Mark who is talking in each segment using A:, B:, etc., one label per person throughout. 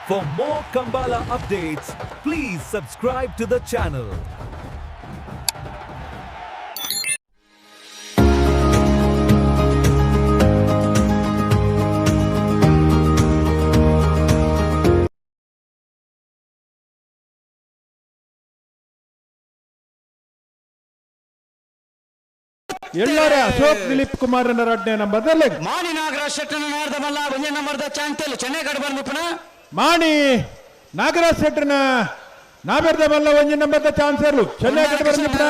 A: For more Kambala updates, please subscribe to the channel.
B: ಎಲ್ಲರ ಅಶೋಕ್ ದಿಲೀಪ್ ಕುಮಾರ್ ಎರಡನೇ ನಂಬರ್ದಲ್ಲಿ
C: ಮಾಣಿ ನಾಗರಾಜ್ ಶೆಟ್ಟನ ನಾರ್ದಮಲ್ಲ ಒಂದೇ ನಂಬರ್ದ ಚಾಂತೆಲ್ ಚೆನ್ನೈ ಕಡೆ ಬಂದ್ಬಿಟ್ಟಣ
B: ಮಾಣಿ ನಾಗರಾಜ್ ಶೆಟ್ಟನ ನಾಬರ್ದಮಲ್ಲ ಒಂದೇ ನಂಬರ್ದ ಚಾನ್ಸರ್ಲು ಚೆನ್ನೈ ಕಡೆ ಬಂದ್ಬಿಟ್ಟ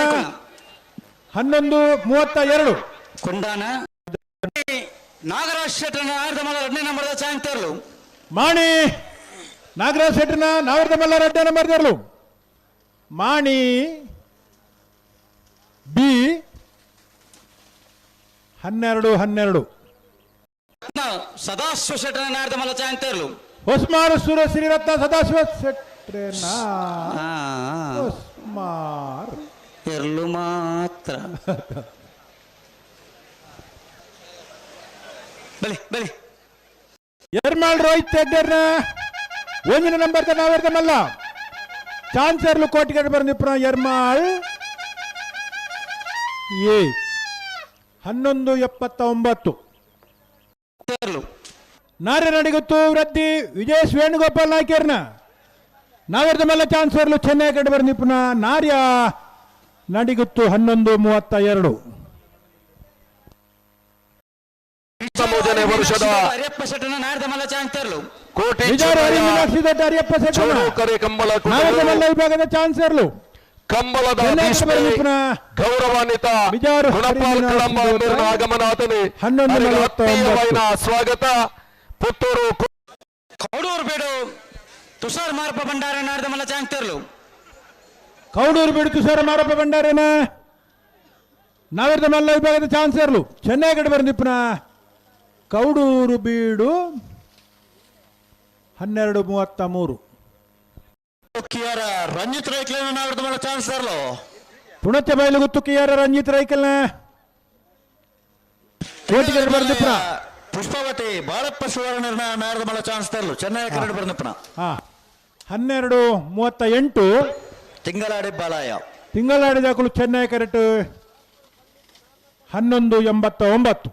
B: 11:32
C: ಕೊಂಡಾನ ನಾಗರಾಜ್ ಶೆಟ್ಟನ ನಾರ್ದಮಲ್ಲ ಎರಡನೇ ನಂಬರ್ದ ಚಾಂತೆರ್ಲು
B: ಮಾಣಿ ನಾಗರಾಜ್ ಶೆಟ್ಟನ ನಾಬರ್ದಮಲ್ಲ ಎರಡನೇ ನಂಬರ್ದರ್ಲು ಮಾಣಿ ಬಿ 12
C: ಸದಾಶಿವ ಶೆಟ್ಟನ ನಾರ್ದಮಲ್ಲ ಚಾಂತೆರ್ಲು
B: ಹೊಸ್ಮಾರು ಸೂರ್ಯ ಶ್ರೀರತ್ನ ಸದಾಶಿವ ಶೆಟ್ರೇನ ಹೊಸ್ಮಾರ್
C: ಎರ್ಲು ಮಾತ್ರ ಬಲಿ ಬಲಿ
B: ಎರ್ಮಾಳ್ ರೋಹಿತ್ ಹೆಗ್ಡೆರ್ನ ಒಂದಿನ ನಂಬರ್ದ ನಾವೆರ್ದಮಲ್ಲ ಚಾನ್ಸರ್ಲು ಕೋಟಿಗಡೆ ಬಂದಿಪ್ಪ ಎರ್ಮಾಳ್ ಎ 11:79 ನಾರ್ಯ ನಡಿಗುತ್ತು ವೃದ್ಧಿ ವಿಜಯ್ ವೇಣುಗೋಪಾಲ್ ನಾಯ್ಕರ್ನ ನಾವೆರ್ದಮಲ್ಲ ಚಾನ್ಸರ್ಲು ಚೆನ್ನೈ ಕಡೆ ಬಂದಿಪ್ಪನ ನಾರ್ಯ ನಡಿಗುತ್ತು 11:32
D: ವರ್ಷದ
C: ಅರಿಯಪ್ಪ ಶೆಟ್ಟನ ನಾರ್ದಮಲ್ಲ ಚಾಂತೆರ್ಲು
D: ಕೋಟಿ
B: ಅರಿಯಪ್ಪ
D: ಕರೆ ಕಂಬಳ
B: ನಾವೆರ್ದಮಲ್ಲ ವಿಭಾಗದ ಚಾನ್ಸರ್ಲು
D: ಕಂಬಳದ ಗೌರವಾನ್ವಿತ ಗುಣಪಾಲ್ ಕಳಂಬ ಅವರ ಆಗಮನಾತನೆ
B: 11:49
D: ಸ್ವಾಗತ ಪುತ್ತೂರು
C: ಕೌಡೂರು ಬೇಡು ತುಷಾರ್ ಮಾರಪ್ಪ ಭಂಡಾರ ನಾರ್ದಮಲ್ಲ ಚಾಂತೆರ್ಲು
B: ಕೌಡೂರು ಬೀಡು ತುಷಾರ ಮಾರಪ್ಪ ಭಂಡಾರೇನ ನಾವೆರ್ದಮಲ್ಲ ವಿಭಾಗದ ಚಾನ್ಸರ್ಲು ಚೆನ್ನೈ ಕಡೆ ಬಂದಿಪ್ಪನ ಕೌಡೂರು ಬೀಡು 12:33
C: ಕಿಯಾರ ರಂಜಿತ್ ರೈಕ್ಲನ ನಾರ್ದಮಲ್ಲ ಚಾನ್ಸರ್ಲು
B: ಪುಣಚ ಬಯಲುಗುತ್ತು ಕಿಯಾರ ರಂಜಿತ್ ರೈಕಲ್ನ ಕೋಟಿಗಡೆ ಬಂದಿಪ್ಪನ
C: ಪುಷ್ಪಾವತಿ ಬಾಳಪ್ಪ ಸುವರ್ಣನ ನಾರ್ದಮಲ್ಲ ಚಾನ್ಸರ್ಲು ಚೆನ್ನೈ ಕಡೆ ಬಂದಿಪ್ಪನ
B: 12:38
C: ತಿಂಗಳಾಡಿ ಬಾಲಾಯ
B: ತಿಂಗಳಾಡಿದಾಕಲು ಚೆನ್ನೈ ಕರೆಕ್ಟ್ 11:89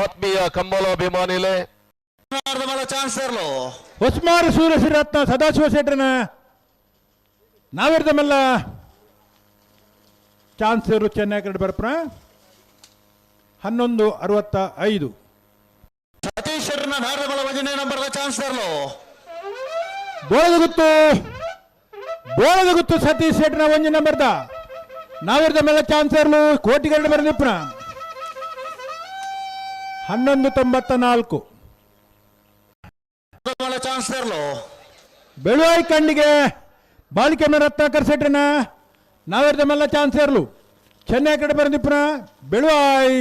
D: ಆತ್ಮೀಯ ಕಂಬಳಾಭಿಮಾನಿಲೆ
C: ನಾರ್ದಮಲ್ಲ ಚಾನ್ಸರ್ಲು
B: ಹೊಸ್ಮಾರು ಸೂರ್ಯ ಶ್ರೀರತ್ನ ಸದಾಶಿವ ಶೆಟ್ಟರನ ನಾವೆರ್ದಮಲ್ಲ ಚಾನ್ಸರು ಚೆನ್ನೈ ಕಡೆ ಬರ್ಪನ 11:65
C: ಸತೀಶ್ ಶೆಟ್ಟನ ನಾರ್ದಮಲ್ಲ ಒಂದನೇ ನಂಬರ್ದ ಚಾನ್ಸರ್ಲು
B: ಬೋಳದಗುತ್ತು ಸತೀಶ್ ಶೆಟ್ಟನ ಒಂಜಿ ನಂಬರ್ದ ನಾವೆರ್ದಮಲ್ಲ ಚಾನ್ಸರ್ಲು ಕೋಟಿಗಡೆ ಬರ್ದಿಪ್ಪನ 11:94
C: ಚಾನ್ಸರ್ಲು
B: ಬೆಳುವಾಯಿ ಕಂಡಿಗೆ ಬಾಲಿಕೆನ ರತ್ನಾಕರ್ ಶೆಟ್ಟನ ನಾವೆರ್ದಮಲ್ಲ ಚಾನ್ಸರ್ಲು ಚೆನ್ನೈ ಕಡೆ ಬಂದಿಪ್ಪನ ಬೆಳುವಾಯಿ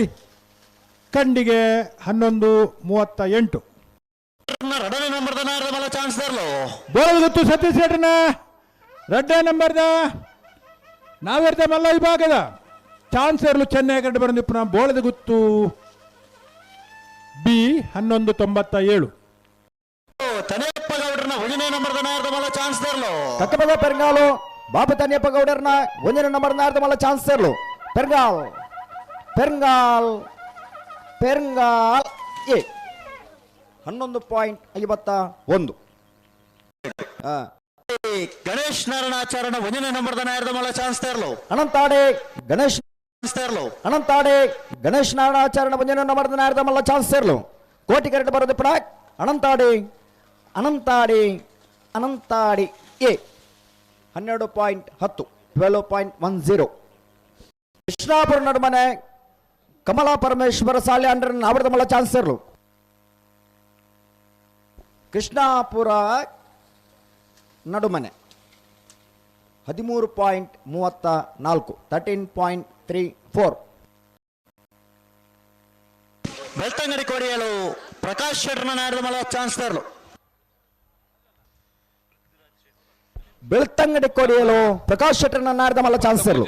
B: ಕಂಡಿಗೆ 11:38
C: ಎರಡನೇ ನಂಬರ್ದ ನಾರ್ದಮಲ್ಲ ಚಾನ್ಸರ್ಲು
B: ಬೋಳದಗುತ್ತು ಸತೀಶ್ ಶೆಟ್ಟನ ಎರಡನೇ ನಂಬರ್ದ ನಾವೆರ್ದಮಲ್ಲ ವಿಭಾಗದ ಚಾನ್ಸರ್ಲು ಚೆನ್ನೈ ಕಡೆ ಬಂದಿಪ್ಪನ ಬೋಳದಗುತ್ತು ಬಿ 11:97
C: ತನೆಯಪ್ಪ ಗೌಡ್ರನ ಒಂದನೇ ನಂಬರ್ದ ನಾರ್ದಮಲ್ಲ ಚಾನ್ಸರ್ಲು
E: ಕಕ್ಕಬದ ಪೆರ್ಗಾಲು ಬಾಬು ತನ್ಯಪ್ಪ ಗೌಡರ್ನ ಒಂದನೇ ನಂಬರ್ ನಾರ್ದಮಲ್ಲ ಚಾನ್ಸರ್ಲು ಪೆರ್ಗಾಲ್ ಪೆರ್ಗಾಲ್ ಪೆರ್ಗಾಲ್ ಎ 11:51
C: ಗಣೇಶ್ ನಾರಾಯಣಾಚಾರ್ಯನ ಒಂದನೇ ನಂಬರ್ದ ನಾರ್ದಮಲ್ಲ ಚಾನ್ಸರ್ಲು
E: ಅನಂತಾಡೆ ಗಣೇಶ್
C: ಚಾನ್ಸರ್ಲು
E: ಅನಂತಾಡೆ ಗಣೇಶ್ ನಾರಾಯಣಾಚಾರ್ಯನ ಒಂದನೇ ನಂಬರ್ದ ನಾರ್ದಮಲ್ಲ ಚಾನ್ಸರ್ಲು ಕೋಟಿ ಕರೆಕ್ಟ್ ಬರೋದು ಪಡ ಅನಂತಾಡಿ ಅನಂತಾಡಿ ಅನಂತಾಡಿ ಎ 12:10 12.10 ಕೃಷ್ಣಾಪುರ ನಡುಮನೆ ಕಮಲಾ ಪರಮೇಶ್ವರ ಸಾಲೆ ಅಂಡರ್ ನಾವರ್ದಮಲ್ಲ ಚಾನ್ಸರ್ಲು ಕೃಷ್ಣಾಪುರ ನಡುಮನೆ 13.34 13.34
C: ಬೆಳ್ತಂಗಡಿ ಕೋಡಿಯಲು ಪ್ರಕಾಶ್ ಶೆಟ್ಟನ ನಾರ್ದಮಲ್ಲ ಚಾನ್ಸರ್ಲು
E: ಬೆಳ್ತಂಗಡಿ ಕೋಡಿಯಲು ಪ್ರಕಾಶ್ ಶೆಟ್ಟರ್ನ ನಾರ್ದಮಲ್ಲ ಚಾನ್ಸರ್ಲು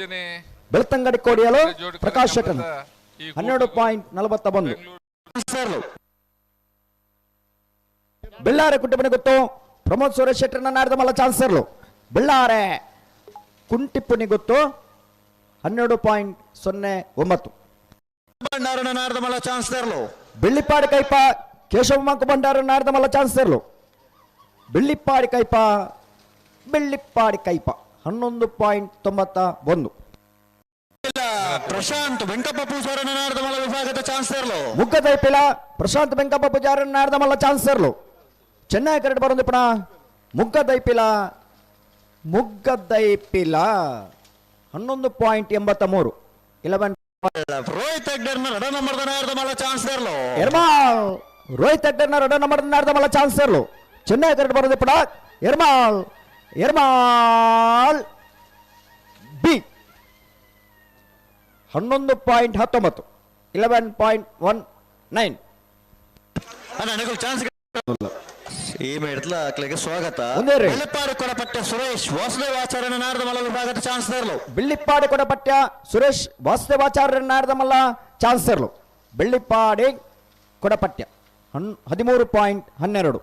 E: ಬೆಳ್ತಂಗಡಿ ಕೋಡಿಯಲು ಪ್ರಕಾಶ್ ಶೆಟ್ಟರ್ನ 12.41
C: ಚಾನ್ಸರ್ಲು
E: ಬೆಳ್ಳಾರೆ ಕುಂಟಿಪುನಿ ಗೊತ್ತು ಪ್ರಮೋದ್ ಸುರೇಶ್ ಶೆಟ್ಟರನ್ನ ನಾಡ್ದ ಮಲ್ಲ ಚಾನ್ಸರ್ಲು ಬೆಳ್ಳಾರೆ ಕುಂಟಿಪುನಿ ಗೊತ್ತು 12.09
C: ಭಂಡಾರನ ನಾಡ್ದ ಮಲ್ಲ ಚಾನ್ಸ್ ತೆರಲು
E: ಬೆಳ್ಳಿಪ್ಪಾಡಿ ಕೈಪ ಕೇಶವ ಮಂಕು ಭಂಡಾರ ನಾಡ್ದ ಮಲ್ಲ ಚಾನ್ಸರ್ಲು ಬೆಳ್ಳಿಪ್ಪಾಡಿ ಕೈಪ 11.91
C: ಪ್ರಶಾಂತ್ ವೆಂಕಪ್ಪ ಪೂಜಾರನ ನಾಡ್ದ ಮಲ್ಲ ವಿಭಾಗದ ಚಾನ್ಸ್ ತೆರಲು
E: ಮುಗ್ಗದೈಪಿಲ ಪ್ರಶಾಂತ್ ಬೆಂಕಪ್ಪ ಪೂಜಾರನ್ನ ನಾಡ್ದ ಮಲ್ಲ ಚಾನ್ಸರ್ಲು ಚೆನ್ನೈ ಕರೆಕ್ಟ್ ಬರೋದು ಪುಣ ಮುಗ್ಗದೈಪಿಲ 11.83
C: ರೋಹಿತ್ ಹೆಗ್ಡರ್ನ ರಡ ನಂಬರ್ದ ನಾಡ್ದ ಮಲ್ಲ ಚಾನ್ಸ್ ತೆರಲು
E: ಎರ್ಮಾಳ್ ರೋಹಿತ್ ಹೆಗ್ಡರ್ನ ರಡ ನಂಬರ್ ನಾಡ್ದ ಮಲ್ಲ ಚಾನ್ಸರ್ಲು ಚೆನ್ನೈ ಕರೆಕ್ಟ್ ಬರೋದು ಪುಣ ಎರ್ಮಾಳ್ ಬಿ 11.19 11.19
C: ನನಗೂ ಚಾನ್ಸ್ ಈ ಮೇಡತ್ಲ ಅಕ್ಲಿಗೆ ಸ್ವಾಗತ
E: ಮುಂದೇರಿ.
C: ಬೆಳ್ಳಿಪ್ಪಾಡಿ ಕೊಡಪಟ್ಟೆ ಸುರೇಶ್ ವಾಸುದೇವಾಚಾರ್ಯನ ನಾಡ್ದ ಮಲ್ಲ ವಿಭಾಗದ ಚಾನ್ಸ್ ತೆರಲು
E: ಬೆಳ್ಳಿಪ್ಪಾಡಿ ಕೊಡಪಟ್ಯ ಸುರೇಶ್ ವಾಸುದೇವಾಚಾರ್ಯ ನಾಡ್ದ ಮಲ್ಲ ಚಾನ್ಸರ್ಲು ಬೆಳ್ಳಿಪ್ಪಾಡಿ ಕೊಡಪಟ್ಯ 13.12